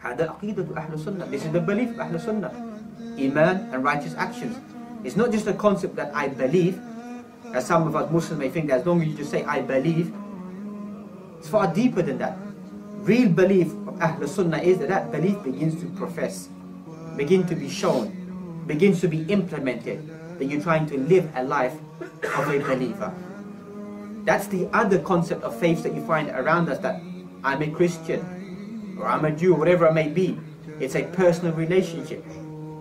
هذا عقيدة أهل السنة. This is the belief of Ahl Sunnah. Iman and righteous actions. It's not just a concept that I believe, as some of us Muslims may think that as long as you just say I believe. It's far deeper than that. Real belief of Ahl Sunnah is that that belief begins to profess, begin to be shown, begins to be implemented, that you're trying to live a life of a believer. That's the other concept of faith that you find around us, that I'm a Christian, or I'm a Jew, whatever it may be. It's a personal relationship.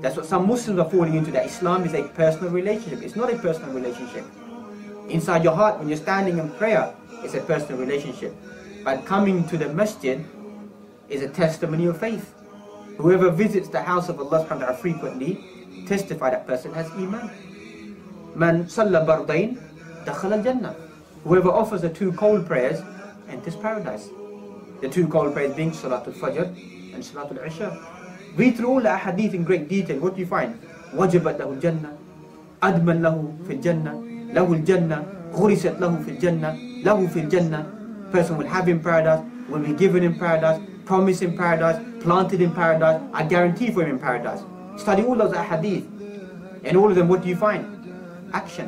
That's what some Muslims are falling into, that Islam is a personal relationship. It's not a personal relationship. Inside your heart, when you're standing in prayer, it's a personal relationship. But coming to the masjid is a testimony of faith. Whoever visits the house of Allah subhanahu wa ta'ala frequently, testify that person has iman. Man salla bardain dakhala al-jannah. Whoever offers the 2 cold prayers enters paradise. The 2 cold prayers being Salatul Fajr and Salatul Isha. Read through all the hadith in great detail. What do you find? Wajabat lahu al-jannah, adman lahu fil jannah, lahu al-jannah, ghurisat lahu fil jannah, lahu fil jannah. Person will have in paradise, will be given in paradise, promised in paradise, planted in paradise, I guarantee for him in paradise. Study all those hadith. And all of them, what do you find? Action.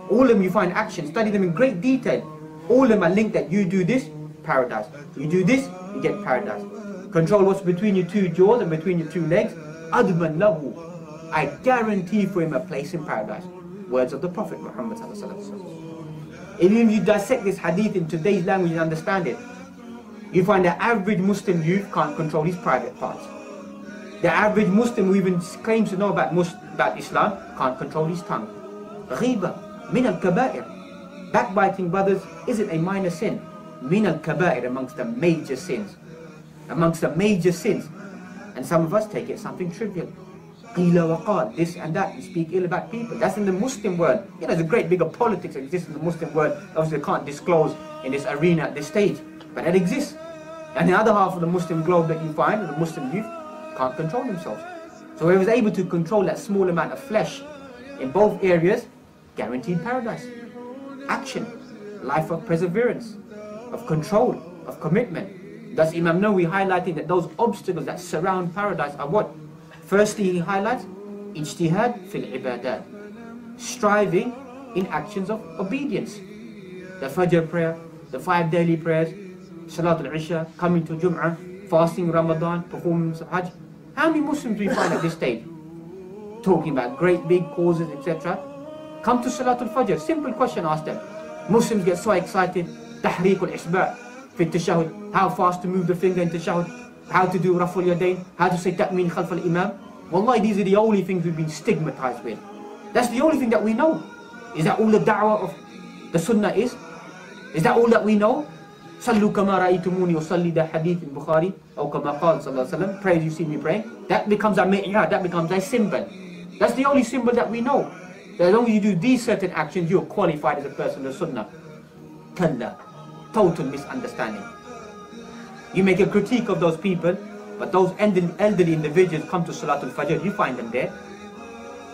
All of them you find action. Study them in great detail. All of them are linked that you do this, paradise. You do this, you get paradise. Control what's between your 2 jaws and between your 2 legs. Adman lahu. I guarantee for him a place in paradise. Words of the Prophet Muhammad sallallahu alaihi wasallam. Even if you dissect this hadith in today's language and understand it, you find the average Muslim youth can't control his private parts. The average Muslim who even claims to know about Islam can't control his tongue. Ghiba min al-kaba'ir. Backbiting, brothers, isn't a minor sin. Min al-kaba'ir, amongst the major sins. Amongst the major sins. And some of us take it something trivial. Qila wa qal, this and that, you speak ill about people. That's in the Muslim world. You know, there's a great bigger politics that exists in the Muslim world. Obviously they can't disclose in this arena at this stage, but it exists. And the other half of the Muslim globe that you find, the Muslim youth, can't control themselves. So whoever is able to control that small amount of flesh in both areas, guaranteed paradise. Action, life of perseverance, of control, of commitment. Thus Imam Nawawi highlighting that those obstacles that surround paradise are what? Firstly, he highlights ijtihad fil ibadat, striving in actions of obedience. The Fajr prayer, the 5 daily prayers, Salatul Isha, coming to Jum'ah, fasting Ramadan, performing Hajj. How many Muslims do we find at this stage? Talking about great big causes, etc. Come to Salatul Fajr. Simple question, ask them. Muslims get so excited. Tahriq al-isba' fi tashahhud. How fast to move the finger in tashahhud. How to do raful yadayn, how to say ta'min khalf al-imam. Wallahi, these are the only things we've been stigmatized with. That's the only thing that we know. Is that all the da'wah of the sunnah is? Is that all that we know? Sallu kama ra'aytumuni usalli, the hadith in Bukhari, or kama qala sallallahu alaihi wasallam, pray as you see me praying. That becomes a mi'yar, that becomes a symbol. That's the only symbol that we know. That as long as you do these certain actions, you're qualified as a person of sunnah. Kalla. Total misunderstanding. You make a critique of those people, but those elderly individuals come to Salatul Fajr, you find them there.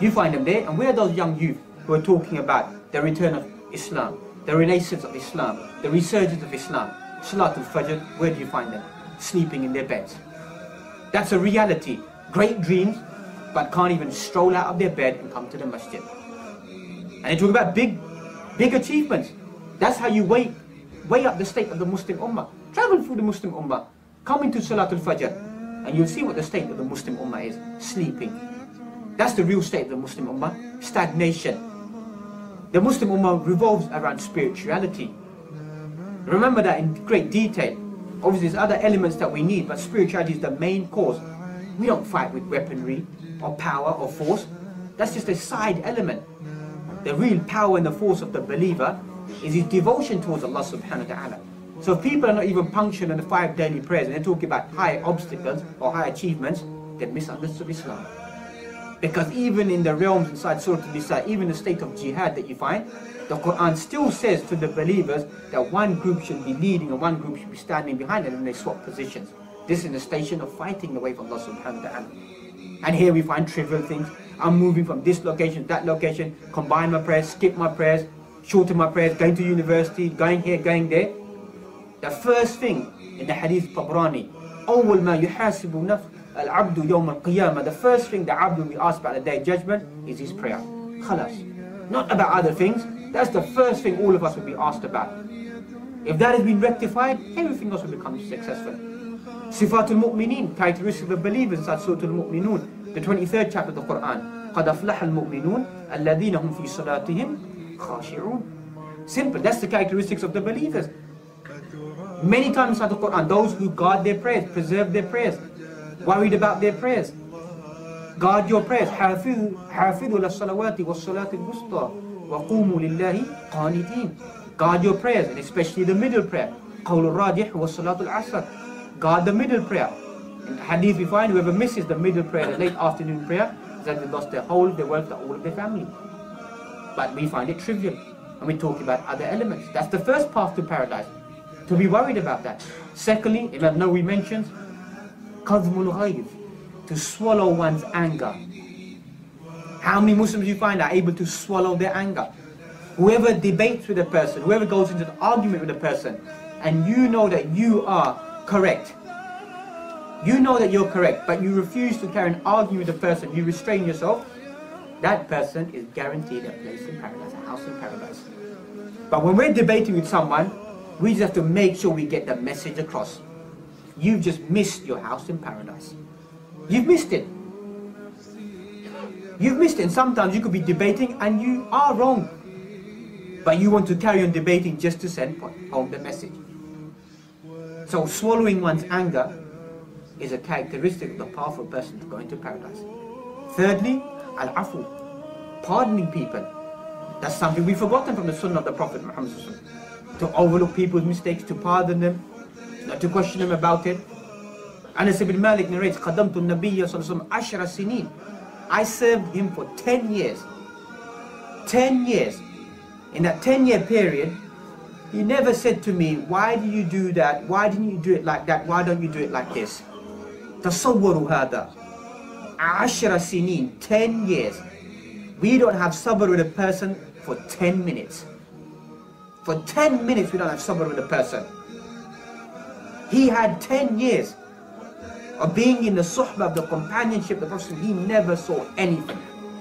You find them there, and where are those young youth who are talking about the return of Islam, the renaissance of Islam, the resurgence of Islam? Salatul Fajr, where do you find them? Sleeping in their beds. That's a reality. Great dreams, but can't even stroll out of their bed and come to the masjid. And they talk about big achievements. That's how you weigh up the state of the Muslim Ummah. Travel through the Muslim Ummah, come into Salatul Fajr, and you'll see what the state of the Muslim Ummah is. Sleeping. That's the real state of the Muslim Ummah. Stagnation. The Muslim Ummah revolves around spirituality. Remember that in great detail. Obviously there's other elements that we need, but spirituality is the main cause. We don't fight with weaponry, or power, or force. That's just a side element. The real power and the force of the believer is his devotion towards Allah subhanahu wa ta'ala. So if people are not even punctual in the 5 daily prayers and they're talking about high obstacles or high achievements, they've misunderstood Islam. Because even in the realms inside Surah Al-Nisa, even the state of jihad that you find, the Quran still says to the believers that one group should be leading and one group should be standing behind them, and they swap positions. This is the station of fighting the way of Allah subhanahu wa ta'ala. And here we find trivial things. I'm moving from this location to that location, combine my prayers, skip my prayers, shorten my prayers, going to university, going here, going there. The first thing in the hadith Tabrani, أول ما يحاسب نفس العبد يوم القيامة, the first thing the abd will be asked about the day of judgment is his prayer. Khalas. Not about other things. That's the first thing all of us will be asked about. If that has been rectified, everything else will become successful. Sifatul Mu'mineen, characteristics of the believers, inside Surah Al-Mu'minun, the 23rd chapter of the Quran. قَدْ أَفْلَحَ الْمُؤْمِنُونَ الَّذِينَ هُمْ فِي صَلَاتِهِمْ خَاشِعُونَ. Simple, that's the characteristics of the believers. Many times inside the Quran, those who guard their prayers, preserve their prayers, worried about their prayers. Guard your prayers. حافظوا للصلوات والصلاة الوسطى وقوموا لله قانتين. Guard your prayers, and especially the middle prayer. قول الراجح والصلاة العصر. Guard the middle prayer. In hadith we find whoever misses the middle prayer, the late afternoon prayer, that they lost their whole, their wealth, all of their family. But we find it trivial, and we talk about other elements. That's the first path to paradise, to be worried about that. Secondly, Imam Nawawi mentions qadhmul ghayz, to swallow one's anger. How many Muslims you find are able to swallow their anger? Whoever debates with a person, whoever goes into an argument with a person, and you know that you are correct, you know that you're correct, but you refuse to carry an argument with a person, you restrain yourself, that person is guaranteed a place in paradise, a house in paradise. But when we're debating with someone, we just have to make sure we get the message across. You've just missed your house in paradise. You've missed it. You've missed it. And sometimes you could be debating and you are wrong, but you want to carry on debating just to send home the message. So swallowing one's anger is a characteristic of the powerful person to go into paradise. Thirdly, al-afu, pardoning people. That's something we've forgotten from the sunnah of the Prophet Muhammad, to overlook people's mistakes, to pardon them, not to question them about it. Anas ibn Malik narrates, قَدَمْتُ النَّبِيَّ صَلَّى اللَّهُ عَلَيْهِ وَسَلَّمَ عَشْرَ سِنِينَ. I served him for 10 years. 10 years. In that 10-year period, he never said to me, why do you do that? Why didn't you do it like that? Why don't you do it like this? تصوروا هذا. 10 سنين, 10 years. We don't have sabr with a person for 10 minutes. For 10 minutes we don't have sabr with a person. He had 10 years of being in the suhbah of the companionship of the Prophet. He never saw anything.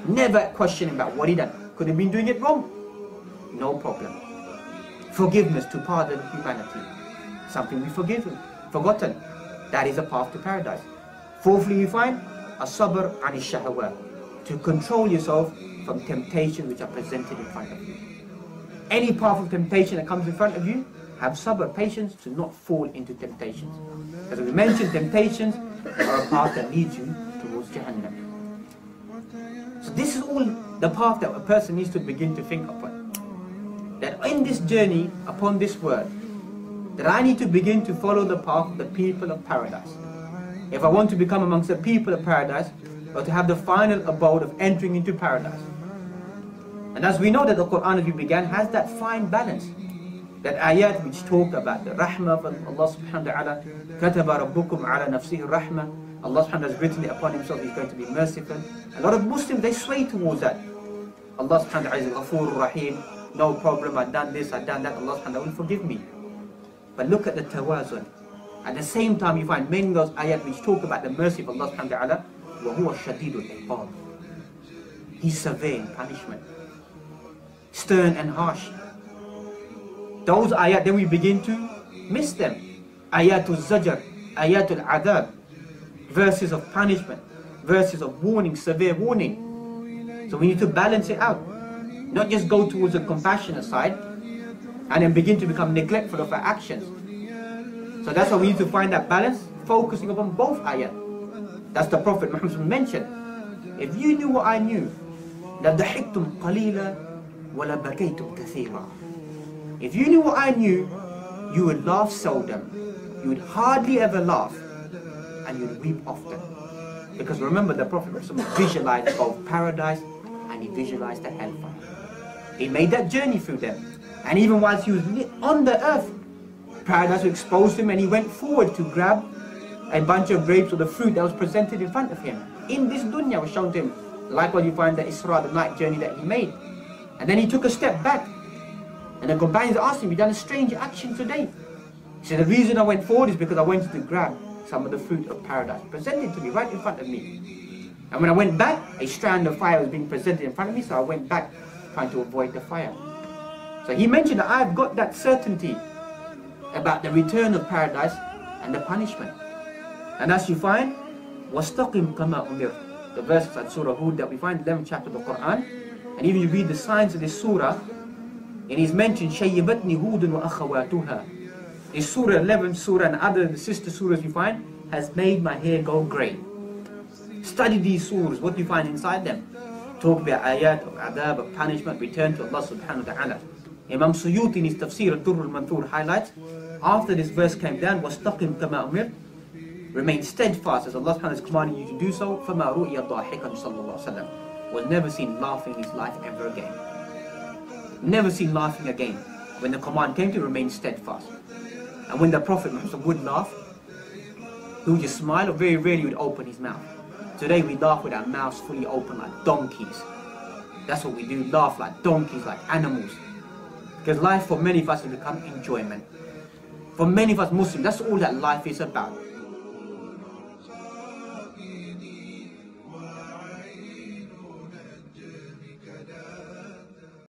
Never questioned about what he done. Could have been doing it wrong. No problem. Forgiveness, to pardon humanity. Something we forgotten. That is a path to paradise. Fourthly, we find as-sabr an ash-shahawat, to control yourself from temptations which are presented in front of you. Any powerful temptation that comes in front of you, have sabr, patience, to not fall into temptations. As we mentioned, temptations are a path that leads you towards Jahannam. So this is all the path that a person needs to begin to think upon. That in this journey upon this word, that I need to begin to follow the path of the people of paradise. If I want to become amongst the people of paradise, or to have the final abode of entering into paradise. And as we know that the Quran, as we began, has that fine balance. That ayat which talk about the rahmah of Allah subhanahu wa ta'ala, كَتَبَ رَبُّكُمْ عَلَى نَفْسِهِ الرَّحْمَةِ, Allah subhanahu wa ta'ala has written it upon himself, he's going to be merciful. A lot of Muslims, they sway towards that. Allah subhanahu wa ta'ala is Ghafur Rahim, no problem, I've done this, I've done that, Allah subhanahu wa ta'ala will forgive me. But look at the tawazun. At the same time you find many of those ayat which talk about the mercy of Allah subhanahu wa ta'ala, وَهُوَ شَدِيدُ الْعِقَابِ. He's severe in punishment, stern and harsh. Those ayat, then we begin to miss them. Ayatul Zajr, Ayatul Adab, verses of punishment, verses of warning, severe warning. So we need to balance it out. Not just go towards the compassionate side and then begin to become neglectful of our actions. So that's why we need to find that balance, focusing upon both ayat. That's the Prophet Muhammad mentioned. If you knew what I knew, لَضَحِكْتُمْ قَلِيلًا وَلَبَكَيْتُمْ كَثِيرًا. If you knew what I knew, you would laugh seldom, you would hardly ever laugh, and you would weep often. Because remember, the Prophet visualized both paradise and he visualized the hellfire. He made that journey through them. And even whilst he was on the earth, paradise was exposed to him and he went forward to grab a bunch of grapes or the fruit that was presented in front of him. In this dunya was shown to him. Likewise you find the Isra, the night journey that he made. And then he took a step back. And the companions asked him, "You done a strange action today?" He said, "The reason I went forward is because I wanted to grab some of the fruit of paradise, presented to me right in front of me. And when I went back, a strand of fire was being presented in front of me, so I went back trying to avoid the fire. So he mentioned that I've got that certainty about the return of paradise and the punishment. And as you find, وَاسْتَقِمْ كَمَا أُمِرْ, the verses at Surah Hud that we find in the 11th chapter of the Quran. And even you read the signs of this surah, it is mentioned شَيِّبَتْنِ هُودٌ وَأَخَوَاتُهَا. This surah, 11th surah, and other the sister surahs you find, has made my hair go grey. Study these surahs, what you find inside them. Talk about ayat of adab, of punishment, return to Allah subhanahu wa ta'ala. Imam Suyuti in his tafsir al-Durr al-Manthur highlights, after this verse came down, وَاسْتَقِمْ كَمَا أُمِرْ, remain steadfast as Allah subhanahu wa ta'ala is commanding you to do so. فَمَا رُؤِيَ ضَاحِكًا sallallahu alayhi wa sallam, was never seen laughing in his life ever again. Never seen laughing again. When the command came to remain steadfast. And when the Prophet Muhammad would laugh, he would just smile, or very rarely would open his mouth. Today we laugh with our mouths fully open like donkeys. That's what we do, laugh like donkeys, like animals. Because life for many of us has become enjoyment. For many of us Muslims, that's all that life is about.